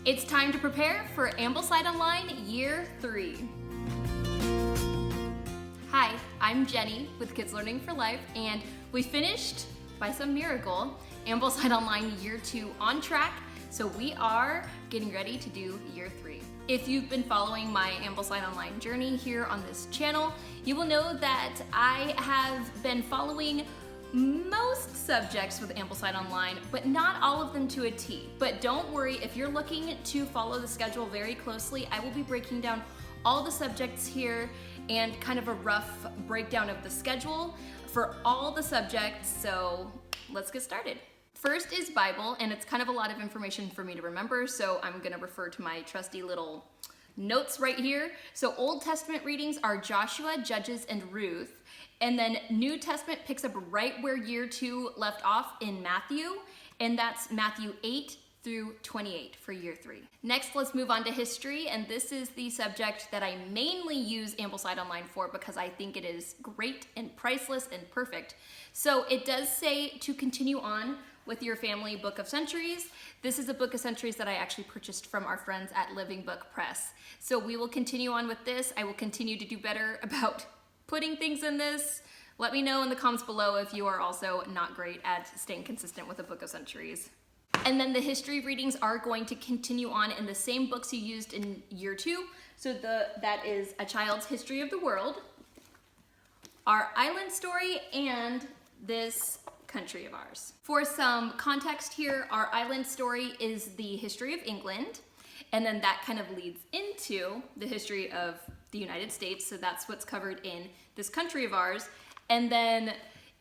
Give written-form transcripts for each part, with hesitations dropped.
It's time to prepare for AmblesideOnline Year 3. Hi, I'm Jenny with Kids Learning for Life, and we finished, by some miracle, AmblesideOnline Year 2 on track, so we are getting ready to do Year 3. If you've been following my AmblesideOnline journey here on this channel, you will know that I have been following most subjects with AmblesideOnline, but not all of them to a T. But don't worry, if you're looking to follow the schedule very closely, I will be breaking down all the subjects here and kind of a rough breakdown of the schedule for all the subjects, so let's get started. First is Bible, and it's kind of a lot of information for me to remember, so I'm gonna refer to my trusty little notes right here. So Old Testament readings are Joshua, Judges, and Ruth. And then New Testament picks up right where Year 2 left off in Matthew, and that's Matthew 8 through 28 for Year 3. Next, let's move on to history, and this is the subject that I mainly use AmblesideOnline for because I think it is great and priceless and perfect. So it does say to continue on with your family book of centuries. This is a book of centuries that I actually purchased from our friends at Living Book Press. So we will continue on with this. I will continue to do better about putting things in this. Let me know in the comments below if you are also not great at staying consistent with a book of centuries. And then the history readings are going to continue on in the same books you used in Year 2. So that is A Child's History of the World, Our Island Story, and This Country of Ours. For some context here, Our Island Story is the history of England, and then that kind of leads into the history of the United States, so that's what's covered in This Country of Ours. And then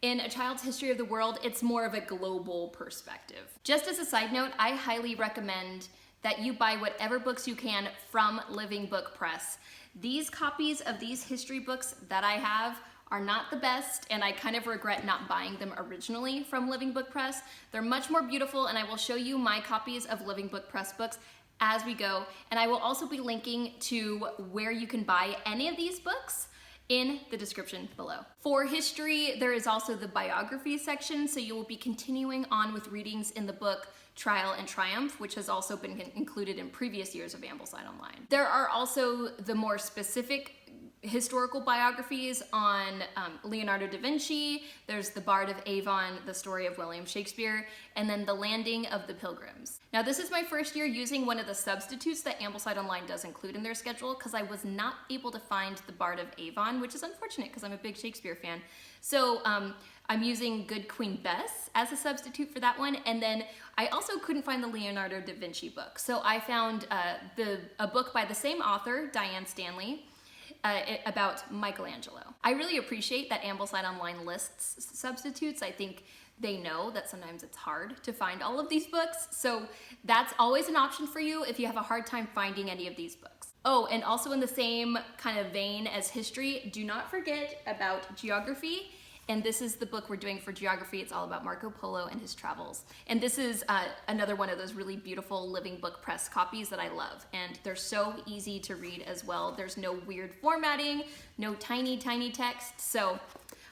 in A Child's History of the World, it's more of a global perspective. Just as a side note, I highly recommend that you buy whatever books you can from Living Book Press. These copies of these history books that I have are not the best, and I kind of regret not buying them originally from Living Book Press. They're much more beautiful, and I will show you my copies of Living Book Press books as we go, and I will also be linking to where you can buy any of these books in the description below. For history, there is also the biographies section, so you will be continuing on with readings in the book Trial and Triumph, which has also been included in previous years of AmblesideOnline. There are also the more specific historical biographies on Leonardo da Vinci. There's the Bard of Avon, the story of William Shakespeare, and then the Landing of the Pilgrims. Now, this is my first year using one of the substitutes that AmblesideOnline does include in their schedule because I was not able to find the Bard of Avon, which is unfortunate because I'm a big Shakespeare fan. So I'm using Good Queen Bess as a substitute for that one, and then I also couldn't find the Leonardo da Vinci book. So I found a book by the same author, Diane Stanley, about Michelangelo. I really appreciate that AmblesideOnline lists substitutes. I think they know that sometimes it's hard to find all of these books, so that's always an option for you if you have a hard time finding any of these books. Oh, and also in the same kind of vein as history, do not forget about geography. And this is the book we're doing for geography. It's all about Marco Polo and his travels. And this is another one of those really beautiful Living Book Press copies that I love. And they're so easy to read as well. There's no weird formatting, no tiny, tiny text. So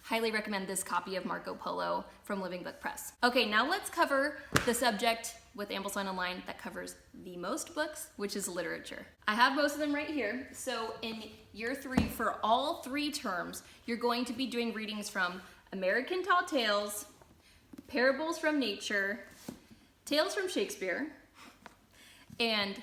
highly recommend this copy of Marco Polo from Living Book Press. Okay, now let's cover the subject with AmblesideOnline that covers the most books, which is literature. I have most of them right here. So in Year 3, for all 3 terms, you're going to be doing readings from American Tall Tales, Parables from Nature, Tales from Shakespeare, and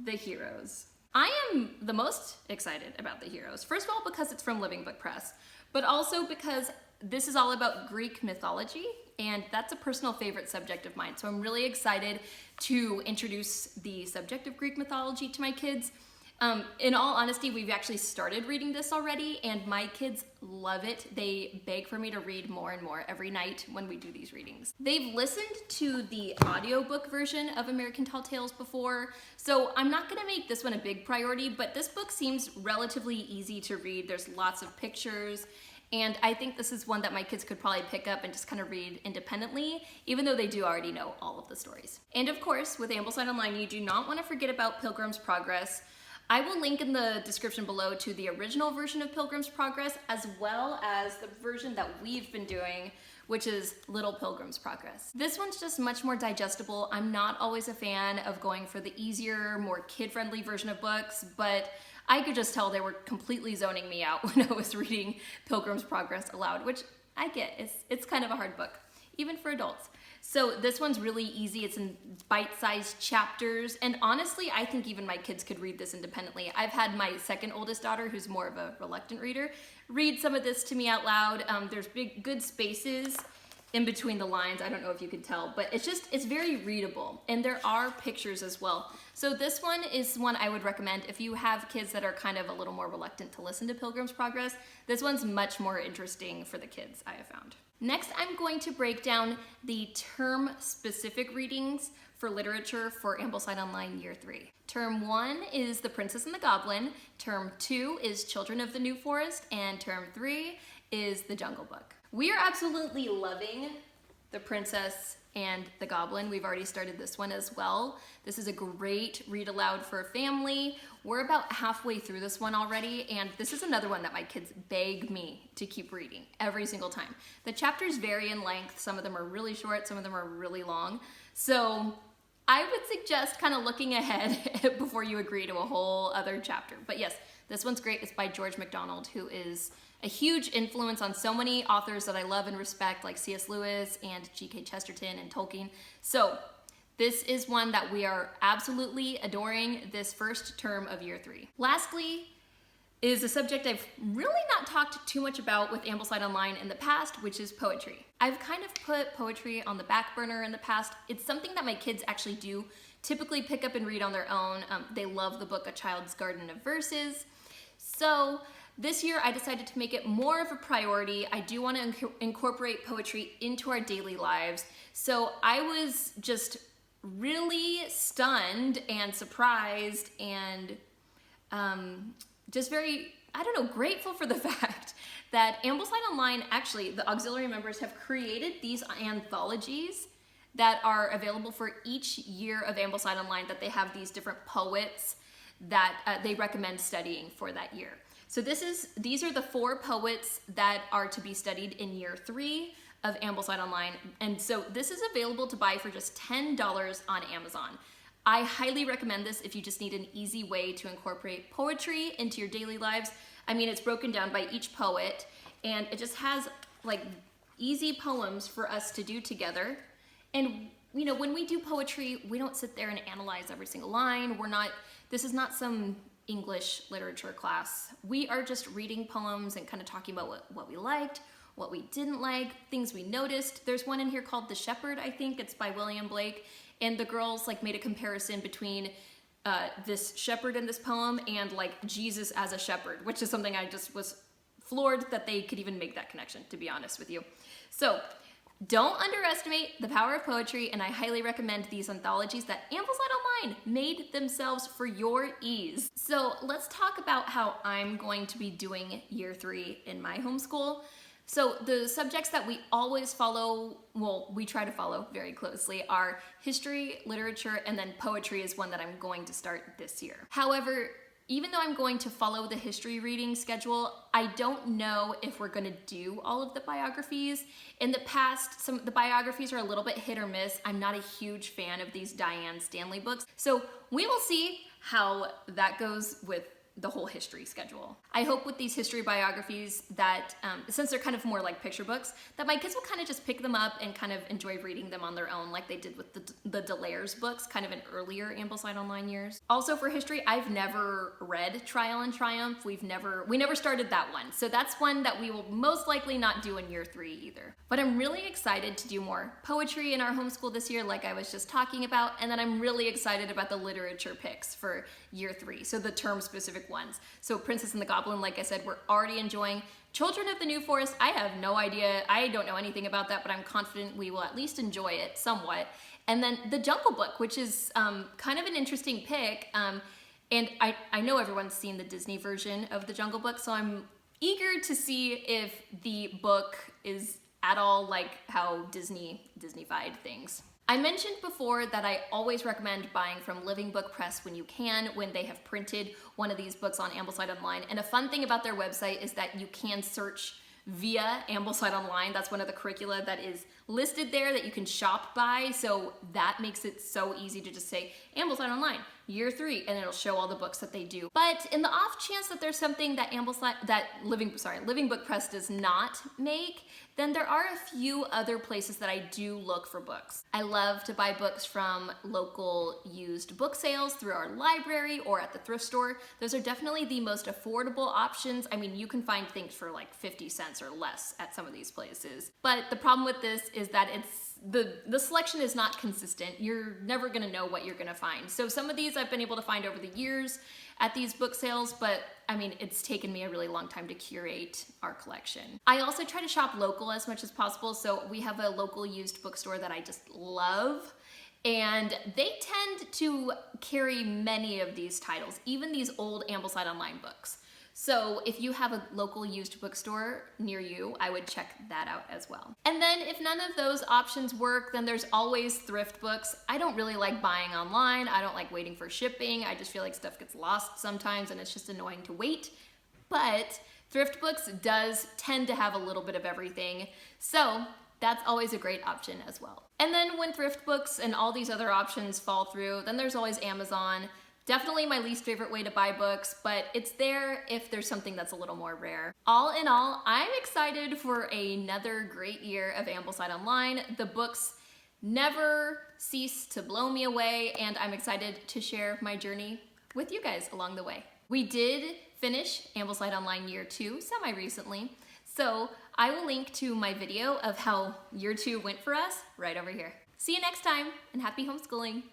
The Heroes. I am the most excited about The Heroes. First of all, because it's from Living Book Press, but also because this is all about Greek mythology, and that's a personal favorite subject of mine. So I'm really excited to introduce the subject of Greek mythology to my kids. In all honesty, we've actually started reading this already, and my kids love it. They beg for me to read more and more every night when we do these readings. They've listened to the audiobook version of American Tall Tales before, so I'm not gonna make this one a big priority, but this book seems relatively easy to read. There's lots of pictures, and I think this is one that my kids could probably pick up and just kind of read independently, even though they do already know all of the stories. And of course, with AmblesideOnline, you do not want to forget about Pilgrim's Progress. I will link in the description below to the original version of Pilgrim's Progress, as well as the version that we've been doing, which is Little Pilgrim's Progress. This one's just much more digestible. I'm not always a fan of going for the easier, more kid-friendly version of books, but I could just tell they were completely zoning me out when I was reading Pilgrim's Progress aloud, which I get. It's kind of a hard book, even for adults. So this one's really easy. It's in bite-sized chapters, and honestly, I think even my kids could read this independently. I've had my second oldest daughter, who's more of a reluctant reader, read some of this to me out loud. There's good spaces in between the lines. I don't know if you could tell, but it's very readable, and there are pictures as well. So this one is one I would recommend if you have kids that are kind of a little more reluctant to listen to Pilgrim's Progress. This one's much more interesting for the kids, I have found. Next, I'm going to break down the term-specific readings for literature for Ambleside Online Year 3. Term 1 is The Princess and the Goblin, Term 2 is Children of the New Forest, and Term 3 is The Jungle Book. We are absolutely loving The Princess and the Goblin. We've already started this one as well. This is a great read aloud for a family. We're about halfway through this one already, and this is another one that my kids beg me to keep reading every single time. The chapters vary in length. Some of them are really short, some of them are really long. So I would suggest kind of looking ahead before you agree to a whole other chapter. But yes, this one's great. It's by George MacDonald, who is a huge influence on so many authors that I love and respect, like C.S. Lewis and G.K. Chesterton and Tolkien. So this is one that we are absolutely adoring this first term of Year 3. Lastly is a subject I've really not talked too much about with Ambleside Online in the past, which is poetry. I've kind of put poetry on the back burner in the past. It's something that my kids actually do typically pick up and read on their own. They love the book A Child's Garden of Verses. So this year I decided to make it more of a priority. I do want to incorporate poetry into our daily lives. So I was just really stunned and surprised and just very, grateful for the fact that Ambleside Online, actually the auxiliary members have created these anthologies that are available for each year of Ambleside Online, that they have these different poets that they recommend studying for that year. So these are the 4 poets that are to be studied in Year 3 of Ambleside Online. And so this is available to buy for just $10 on Amazon. I highly recommend this if you just need an easy way to incorporate poetry into your daily lives. I mean, it's broken down by each poet, and it just has like easy poems for us to do together. And you know, when we do poetry, we don't sit there and analyze every single line. This is not some English literature class. We are just reading poems and kind of talking about what we liked, what we didn't like, things we noticed. There's one in here called The Shepherd, I think. It's by William Blake. And the girls like made a comparison between this shepherd in this poem and like Jesus as a shepherd, which is something I just was floored that they could even make that connection, to be honest with you. So don't underestimate the power of poetry, and I highly recommend these anthologies that Ambleside Online made themselves for your ease. So let's talk about how I'm going to be doing Year 3 in my homeschool. So the subjects that we always follow, well, we try to follow very closely, are history, literature, and then poetry is one that I'm going to start this year. However, even though I'm going to follow the history reading schedule, I don't know if we're gonna do all of the biographies. In the past, the biographies are a little bit hit or miss. I'm not a huge fan of these Diane Stanley books. So we will see how that goes with the whole history schedule. I hope with these history biographies that, since they're kind of more like picture books, that my kids will kind of just pick them up and kind of enjoy reading them on their own, like they did with the Delaire's books, kind of in earlier Ambleside Online years. Also for history, I've never read Trial and Triumph. We never started that one. So that's one that we will most likely not do in Year 3 either. But I'm really excited to do more poetry in our homeschool this year, like I was just talking about, and then I'm really excited about the literature picks for Year 3, so the term-specific ones. So Princess and the Goblin, like I said, we're already enjoying. Children of the New Forest, I have no idea. I don't know anything about that, but I'm confident we will at least enjoy it somewhat. And then The Jungle Book, which is kind of an interesting pick. And I know everyone's seen the Disney version of The Jungle Book, so I'm eager to see if the book is at all like how Disney-fied things. I mentioned before that I always recommend buying from Living Book Press when you can, when they have printed one of these books on Ambleside Online. And a fun thing about their website is that you can search via Ambleside Online. That's one of the curricula that is listed there that you can shop by. So that makes it so easy to just say Ambleside Online Year 3, and it'll show all the books that they do. But in the off chance that there's something that Living Book Press does not make, then there are a few other places that I do look for books. I love to buy books from local used book sales through our library or at the thrift store. Those are definitely the most affordable options. I mean, you can find things for like 50 cents or less at some of these places. But the problem with this is that the selection is not consistent. You're never gonna know what you're gonna find. So some of these I've been able to find over the years at these book sales, but I mean, it's taken me a really long time to curate our collection. I also try to shop local as much as possible. So we have a local used bookstore that I just love, and they tend to carry many of these titles, even these old Ambleside Online books. So if you have a local used bookstore near you, I would check that out as well. And then if none of those options work, then there's always thrift books. I don't really like buying online. I don't like waiting for shipping. I just feel like stuff gets lost sometimes and it's just annoying to wait. But thrift books does tend to have a little bit of everything. So that's always a great option as well. And then when thrift books and all these other options fall through, then there's always Amazon. Definitely my least favorite way to buy books, but it's there if there's something that's a little more rare. All in all, I'm excited for another great year of Ambleside Online. The books never cease to blow me away, and I'm excited to share my journey with you guys along the way. We did finish Ambleside Online Year 2 semi-recently, so I will link to my video of how Year 2 went for us right over here. See you next time, and happy homeschooling!